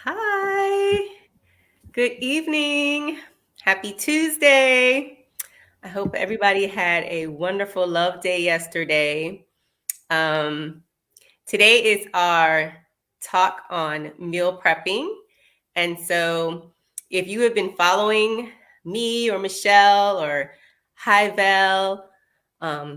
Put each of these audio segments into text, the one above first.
Hi, good evening. Happy Tuesday. I hope everybody had a wonderful love day yesterday. Um, Today is our talk on meal prepping. And so, if you have been following me or Michelle or Hyvel,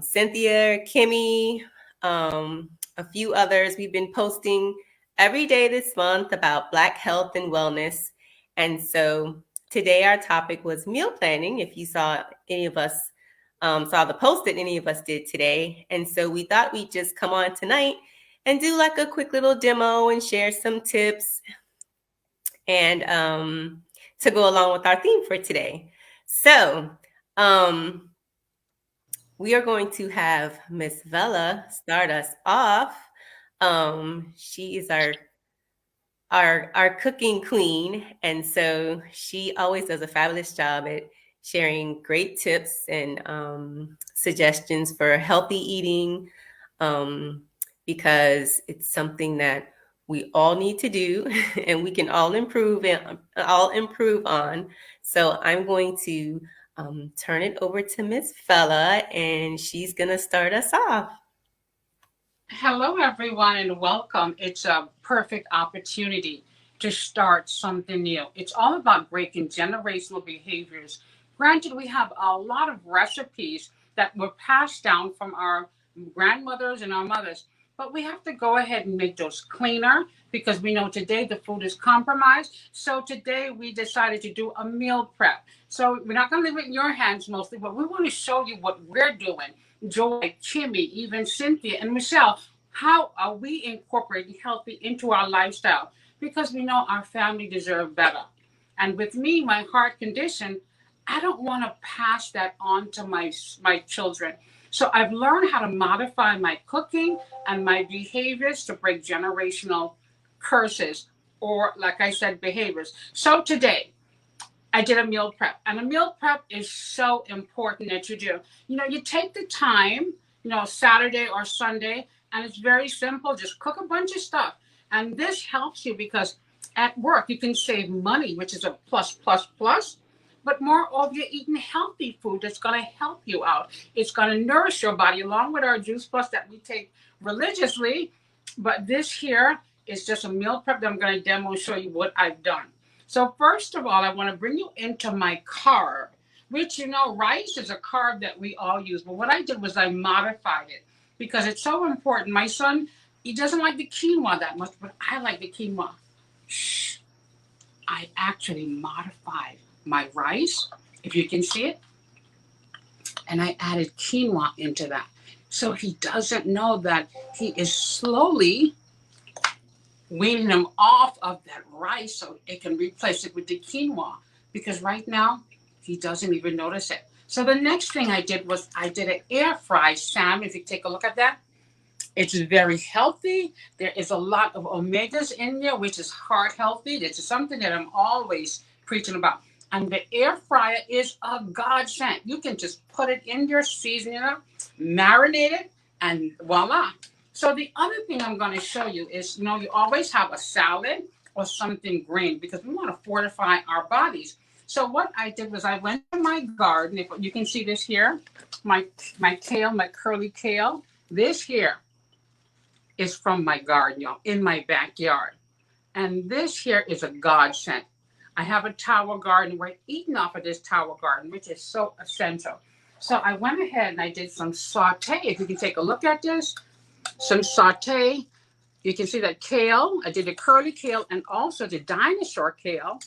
Cynthia, Kimmy, a few others, we've been posting every day this month about Black health and wellness. And so, today our topic was meal planning. If you saw any of us saw the post that any of us did today. And so, we thought we'd just come on tonight and do like a quick little demo and share some tips and to go along with our theme for today. So um, we are going to have Miss Vella start us off. She is our cooking queen, and so she always does a fabulous job at sharing great tips and suggestions for healthy eating, um, because it's something that we all need to do and we can all improve on. So I'm going to turn it over to Miss Fella, and she's gonna start us off. Hello, everyone, and welcome. It's a perfect opportunity to start something new. It's all about breaking generational behaviors. Granted, we have a lot of recipes that were passed down from our grandmothers and our mothers, but we have to go ahead and make those cleaner because we know today the food is compromised. So today we decided to do a meal prep. So we're not going to leave it in your hands mostly, but we want to show you what we're doing. Joy, Kimmy, even Cynthia, and Michelle, how are we incorporating healthy into our lifestyle? Because we know our family deserve better. And with me, my heart condition, I don't want to pass that on to my children. So I've learned how to modify my cooking and my behaviors to break generational curses or, like I said, behaviors. So today, I did a meal prep, and a meal prep is so important that you do. You take the time, Saturday or Sunday, and it's very simple. Just cook a bunch of stuff. And this helps you because at work you can save money, which is a plus, plus, plus. But moreover, you're eating healthy food that's going to help you out. It's going to nourish your body along with our Juice Plus that we take religiously. But this here is just a meal prep that I'm going to demo and show you what I've done. So first of all, I want to bring you into my carb, which rice is a carb that we all use. But what I did was I modified it because it's so important. My son, he doesn't like the quinoa that much, but I like the quinoa. Shh. I actually modified my rice, if you can see it, and I added quinoa into that. So he doesn't know that he is slowly weaning him off of that rice so it can replace it with the quinoa because right now he doesn't even notice it. So the next thing I did was I did an air fry salmon. If you take a look at that, it's very healthy. There is a lot of omegas in there, which is heart healthy. This is something that I'm always preaching about. And the air fryer is a godsend. You can just put it in your seasoning, marinate it, and voila. So the other thing I'm going to show you is, you always have a salad or something green because we want to fortify our bodies. So what I did was I went to my garden. If you can see this here, my kale, my curly kale. This here is from my garden, y'all, in my backyard. And this here is a godsend. I have a tower garden. We're eating off of this tower garden, which is so essential. So I went ahead and I did some saute. If you can take a look at this, some saute. You can see that kale. I did the curly kale and also the dinosaur kale.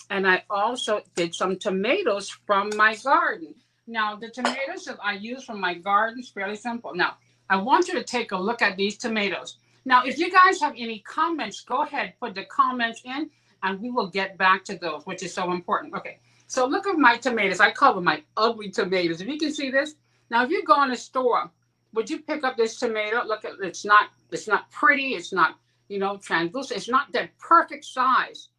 And I also did some tomatoes from my garden. Now, the tomatoes that I use from my garden is fairly simple. Now, I want you to take a look at these tomatoes. Now, if you guys have any comments, go ahead, put the comments in, and we will get back to those, which is so important. Okay, so look at my tomatoes. I call them my ugly tomatoes. If you can see this. Now, if you go in a store, would you pick up this tomato? Look at it's not pretty. It's not translucent. It's not that perfect size.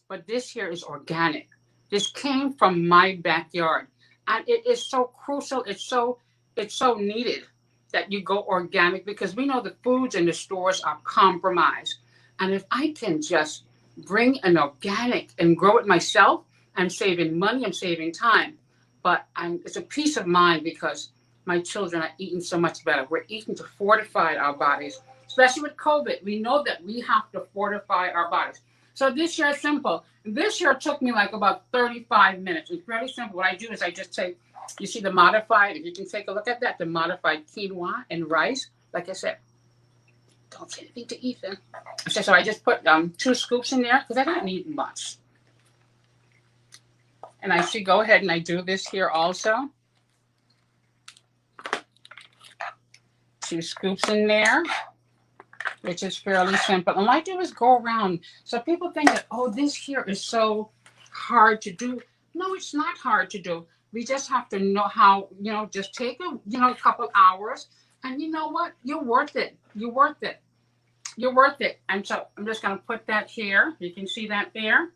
But this here is organic. This came from my backyard, and it is so crucial. It's so needed that you go organic because we know the foods in the stores are compromised. And if I can just bring an organic and grow it myself. I'm saving money, I'm saving time, but it's a peace of mind because my children are eating so much better. We're eating to fortify our bodies, especially with COVID. We know that we have to fortify our bodies. So this year is simple. This year took me like about 35 minutes. It's very simple. What I do is I just take, you see the modified, if you can take a look at that, the modified quinoa and rice. Like I said, don't say anything to Ethan. So I just put 2 scoops in there because I don't need much. And I should go ahead and I do this here also. 2 scoops in there, which is fairly simple. And what I do is go around. So people think that, oh, this here is so hard to do. No, it's not hard to do. We just have to know how, just take a couple hours. And you know what? You're worth it. You're worth it. You're worth it. And so I'm just going to put that here. You can see that there.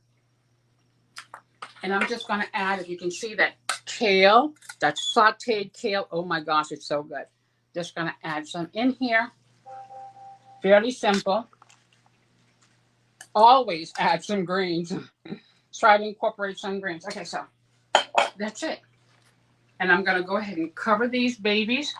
And I'm just going to add, if you can see that kale, that sauteed kale. Oh my gosh, it's so good. Just going to add some in here. Fairly simple. Always add some greens. Try to incorporate some greens. Okay, so that's it. And I'm going to go ahead and cover these babies.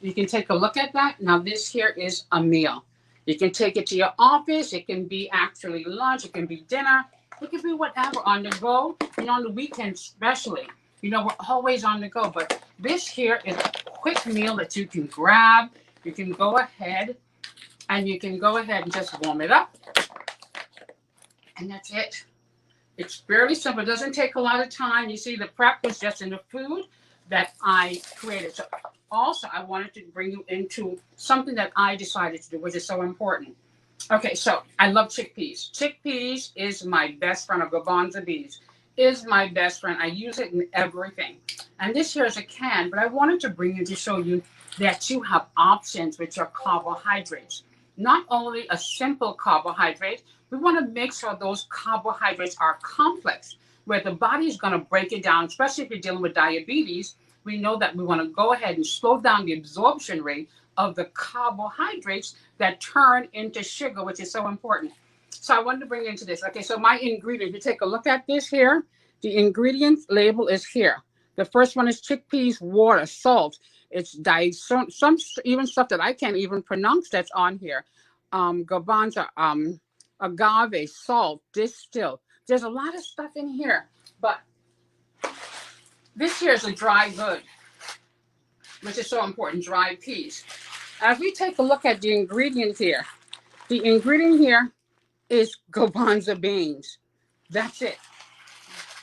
You can take a look at that. Now this here is a meal. You can take it to your office. It can be actually lunch. It can be dinner. It can be whatever on the go. On the weekends especially. We're always on the go. But this here is a quick meal that you can grab. You can go ahead and just warm it up. And that's it. It's fairly simple. It doesn't take a lot of time. You see, the prep was just in the food that I created. So also, I wanted to bring you into something that I decided to do, which is so important. Okay, so I love chickpeas. Chickpeas is my best friend, or garbanzo beans is my best friend. I use it in everything. And this here is a can, but I wanted to bring you to show you that you have options with your carbohydrates. Not only a simple carbohydrate, we want to make sure those carbohydrates are complex, where the body is going to break it down, especially if you're dealing with diabetes. We know that we want to go ahead and slow down the absorption rate of the carbohydrates that turn into sugar, which is so important. So I wanted to bring you into this. Okay, so my ingredients, you take a look at this here. The ingredients label is here. The first one is chickpeas, water, salt. It's some even stuff that I can't even pronounce that's on here. Garbanzo, agave, salt, distill. There's a lot of stuff in here, but this here is a dry good, which is so important, dried peas. As we take a look at the ingredients here, the ingredient here is garbanzo beans. That's it,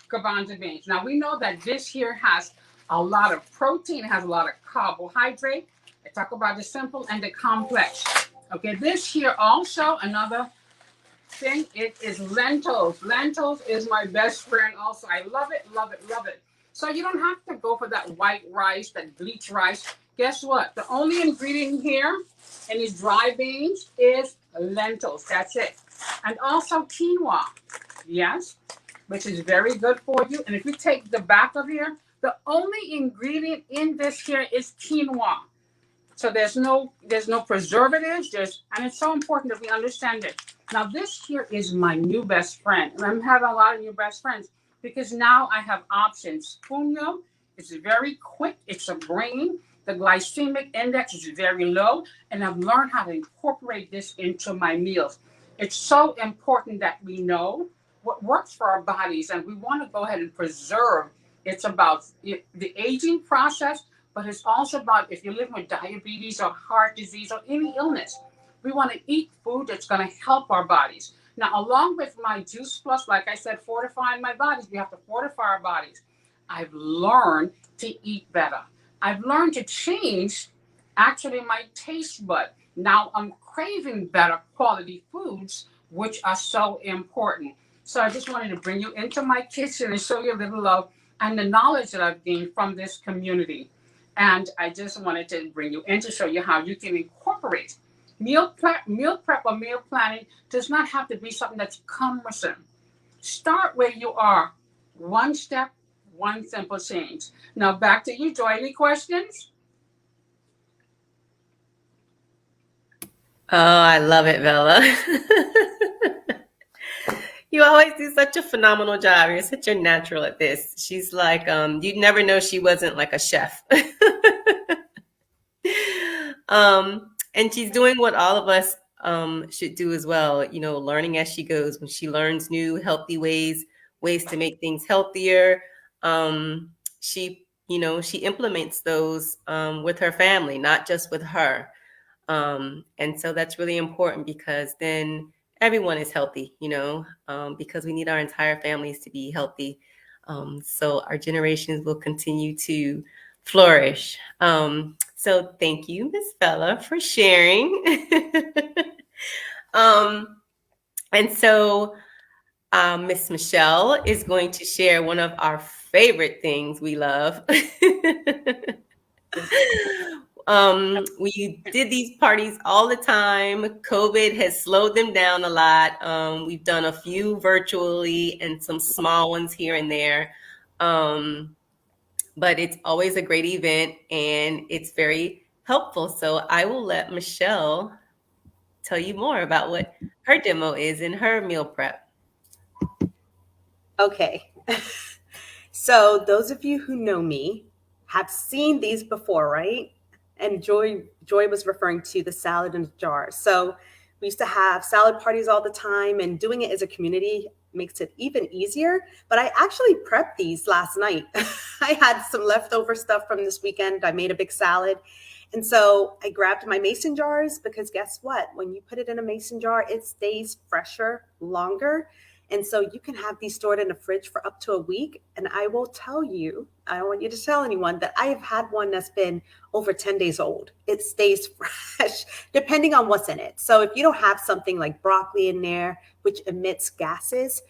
garbanzo beans. Now we know that this here has a lot of protein, it has a lot of carbohydrate. I talk about the simple and the complex. Okay, this here also, another thing, it is lentils. Lentils is my best friend also. I love it, love it, love it. So you don't have to go for that white rice, that bleached rice. Guess what? The only ingredient here in these dry beans is lentils. That's it. And also quinoa. Yes, which is very good for you. And if you take the back of here, the only ingredient in this here is quinoa. So there's no preservatives. And it's so important that we understand it. Now this here is my new best friend. And I'm having a lot of new best friends because now I have options. Funo is very quick. It's a grain. The glycemic index is very low. And I've learned how to incorporate this into my meals. It's so important that we know what works for our bodies. And we want to go ahead and preserve. It's about the aging process. But it's also about if you're living with diabetes or heart disease or any illness, we want to eat food that's going to help our bodies. Now, along with my Juice Plus, like I said, fortifying my bodies, we have to fortify our bodies. I've learned to eat better. I've learned to change actually my taste bud. Now I'm craving better quality foods, which are so important. So I just wanted to bring you into my kitchen and show you a little love and the knowledge that I've gained from this community. And I just wanted to bring you in to show you how you can incorporate meal prep or meal planning. Does not have to be something that's cumbersome. Start where you are. One step, one simple change. Now back to you, Joy. Any questions? Oh, I love it, Bella. You always do such a phenomenal job. You're such a natural at this. She's like, you'd never know she wasn't like a chef. And she's doing what all of us should do as well, you know, learning as she goes. When she learns new healthy ways to make things healthier, she implements those with her family, not just with her. And so that's really important because then everyone is healthy, because we need our entire families to be healthy. So our generations will continue to flourish. So thank you, Miss Bella, for sharing. um, and so Miss Michelle is going to share one of our favorite things we love. We did these parties all the time. COVID has slowed them down a lot. We've done a few virtually and some small ones here and there. But it's always a great event and it's very helpful. So I will let Michelle tell you more about what her demo is in her meal prep. Okay. So those of you who know me have seen these before, right? And Joy was referring to the salad in a jar. So we used to have salad parties all the time, and doing it as a community makes it even easier. But I actually prepped these last night. I had some leftover stuff from this weekend. I made a big salad. And so I grabbed my mason jars because guess what? When you put it in a mason jar, it stays fresher longer. And so you can have these stored in the fridge for up to a week. And I will tell you, I don't want you to tell anyone that I have had one that's been over 10 days old. It stays fresh depending on what's in it. So if you don't have something like broccoli in there, which emits gases,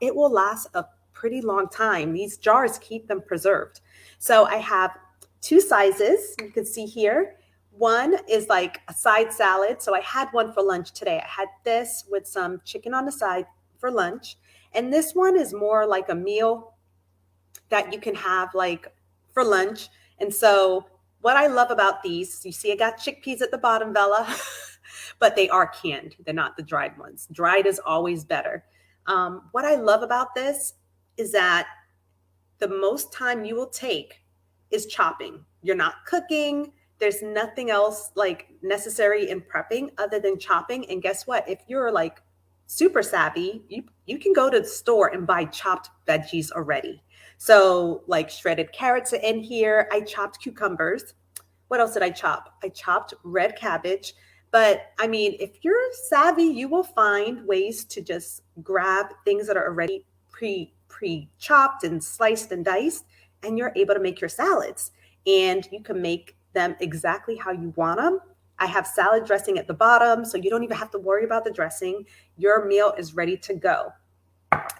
it will last a pretty long time. These jars keep them preserved. So I have two sizes. You can see here. One is like a side salad. So I had one for lunch today. I had this with some chicken on the side for lunch. And this one is more like a meal that you can have like for lunch. And so what I love about these, you see I got chickpeas at the bottom, Bella, but they are canned. They're not the dried ones. Dried is always better. What I love about this is that the most time you will take is chopping. You're not cooking. There's nothing else like necessary in prepping other than chopping. And guess what? If you're like super savvy, you can go to the store and buy chopped veggies already. So like shredded carrots are in here. I chopped cucumbers. What else did I chop? I chopped red cabbage. But I mean, if you're savvy, you will find ways to just grab things that are already pre-chopped and sliced and diced, and you're able to make your salads. And you can make them exactly how you want them. I have salad dressing at the bottom, so you don't even have to worry about the dressing. Your meal is ready to go.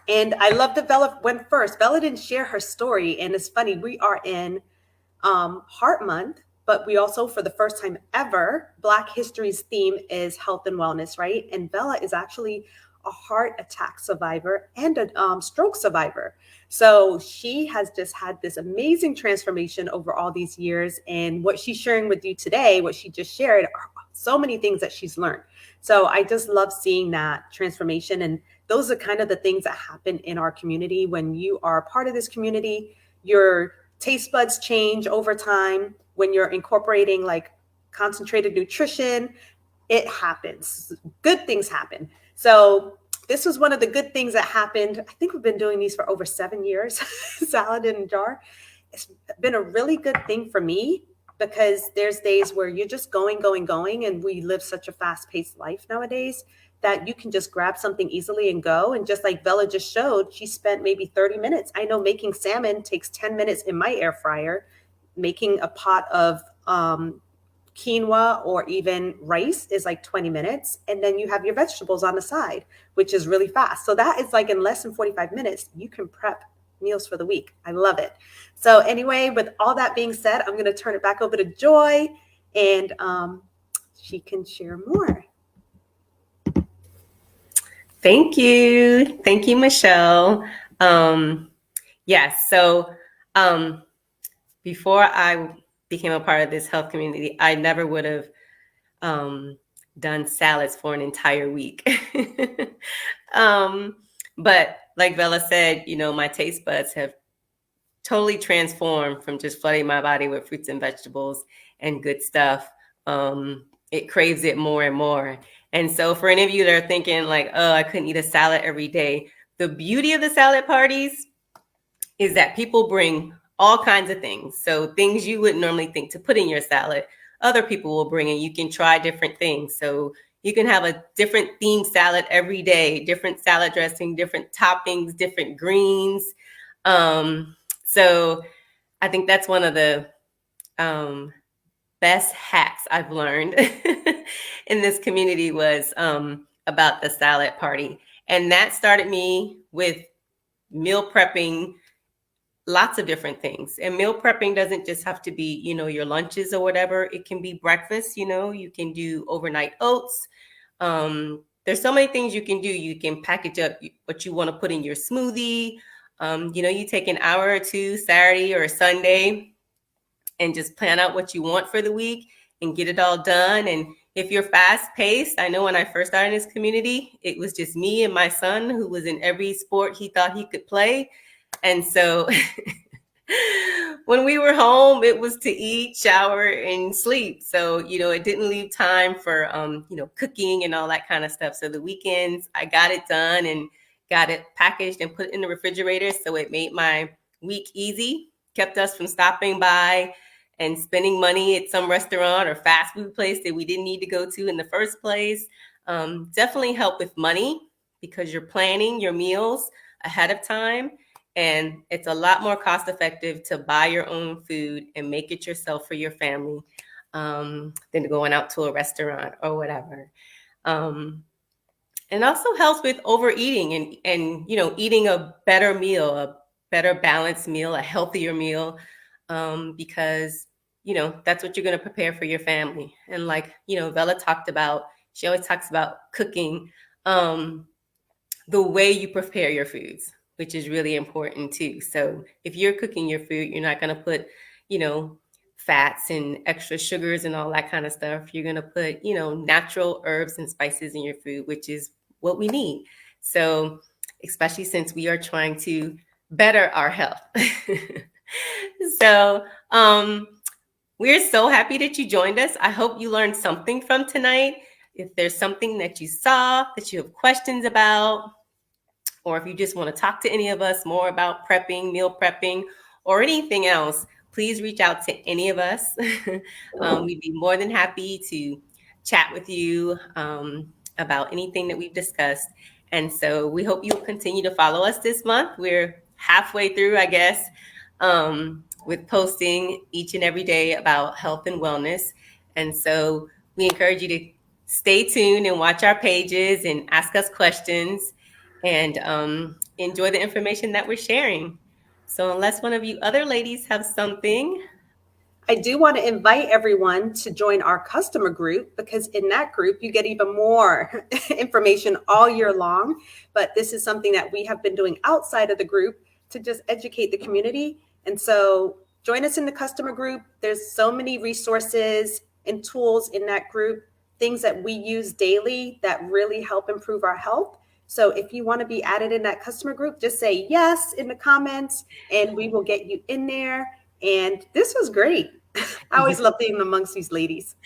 And I love that Bella went first. Bella didn't share her story, and it's funny, we are in Heart Month, but we also, for the first time ever, Black History's theme is health and wellness, right? And Bella is actually a heart attack survivor and a stroke survivor. So she has just had this amazing transformation over all these years. And what she's sharing with you today, what she just shared, are so many things that she's learned. So I just love seeing that transformation. And those are kind of the things that happen in our community. When you are a part of this community, your taste buds change over time. When you're incorporating like concentrated nutrition, it happens. Good things happen. So this was one of the good things that happened. I think we've been doing these for over 7 years, salad in a jar. It's been a really good thing for me because there's days where you're just going, and we live such a fast-paced life nowadays that you can just grab something easily and go. And just like Bella just showed, she spent maybe 30 minutes. I know making salmon takes 10 minutes in my air fryer. Making a pot of quinoa or even rice is like 20 minutes. And then you have your vegetables on the side, which is really fast. So that is like in less than 45 minutes, you can prep meals for the week. I love it. So anyway, with all that being said, I'm going to turn it back over to Joy and she can share more. Thank you. Thank you, Michelle. Yes. So before I became a part of this health community, I never would have done salads for an entire week. But like Bella said, my taste buds have totally transformed from just flooding my body with fruits and vegetables and good stuff. It craves it more and more. And so for any of you that are thinking like, oh, I couldn't eat a salad every day, the beauty of the salad parties is that people bring all kinds of things. So things you wouldn't normally think to put in your salad, other people will bring, and you can try different things. So you can have a different themed salad every day, different salad dressing, different toppings, different greens. So I think that's one of the best hacks I've learned in this community was about the salad party. And that started me with meal prepping lots of different things. And meal prepping doesn't just have to be, your lunches or whatever. It can be breakfast, you can do overnight oats. There's so many things you can do. You can package up what you want to put in your smoothie. You take an hour or two Saturday or Sunday and just plan out what you want for the week and get it all done. And if you're fast paced, I know when I first started in this community, it was just me and my son who was in every sport he thought he could play. And so when we were home, it was to eat, shower, and sleep. So, it didn't leave time for, cooking and all that kind of stuff. So the weekends, I got it done and got it packaged and put it in the refrigerator. So it made my week easy, kept us from stopping by and spending money at some restaurant or fast food place that we didn't need to go to in the first place. Definitely help with money because you're planning your meals ahead of time. And it's a lot more cost effective to buy your own food and make it yourself for your family than going out to a restaurant or whatever. And also helps with overeating and eating a better meal, a better balanced meal, a healthier meal, because that's what you're going to prepare for your family. And like Bella talked about, she always talks about cooking the way you prepare your foods, which is really important too. So if you're cooking your food, you're not going to put fats and extra sugars and all that kind of stuff. You're going to put natural herbs and spices in your food, which is what we need. So especially since we are trying to better our health. So we're so happy that you joined us. I hope you learned something from tonight. If there's something that you saw that you have questions about, or if you just want to talk to any of us more about prepping, meal prepping, or anything else, please reach out to any of us. We'd be more than happy to chat with you about anything that we've discussed. And so we hope you'll continue to follow us this month. We're halfway through, I guess, with posting each and every day about health and wellness. And so we encourage you to stay tuned and watch our pages and ask us questions and enjoy the information that we're sharing. So unless one of you other ladies have something. I do want to invite everyone to join our customer group because in that group, you get even more information all year long. But this is something that we have been doing outside of the group to just educate the community. And so join us in the customer group. There's so many resources and tools in that group, things that we use daily that really help improve our health. So if you want to be added in that customer group, just say yes in the comments and we will get you in there. And this was great. I always love being amongst these ladies.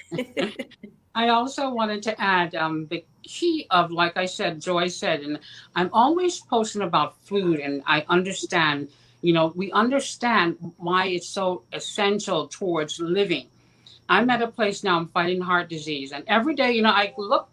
I also wanted to add the key of, like I said, Joy said, and I'm always posting about food, and I understand, we understand why it's so essential towards living. I'm at a place now, I'm fighting heart disease, and every day, I look,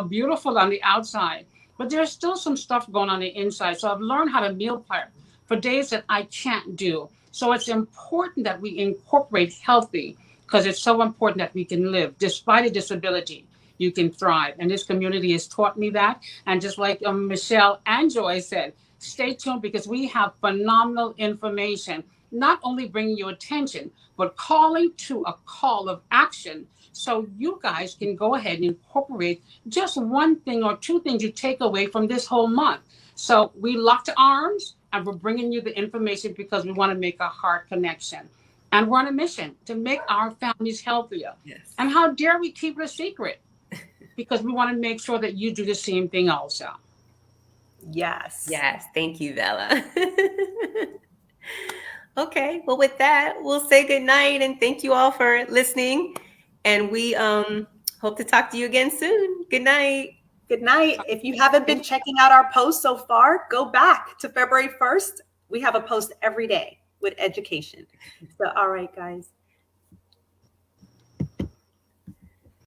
beautiful on the outside, but there's still some stuff going on the inside. So I've learned how to meal prep for days that I can't do. So it's important that we incorporate healthy because it's so important that we can live despite a disability. You can thrive. And this community has taught me that. And just like Michelle and Joy said, stay tuned because we have phenomenal information, not only bringing you attention, but calling to a call of action so you guys can go ahead and incorporate just one thing or two things you take away from this whole month. So we locked arms and we're bringing you the information because we want to make a heart connection. And we're on a mission to make our families healthier. Yes. And how dare we keep it a secret? Because we want to make sure that you do the same thing also. Yes. Yes. Thank you, Bella. Okay. Well, with that, we'll say good night and thank you all for listening. And we hope to talk to you again soon. Good night. Good night. If you haven't been checking out our posts so far, go back to February 1st. We have a post every day with education. So, all right, guys.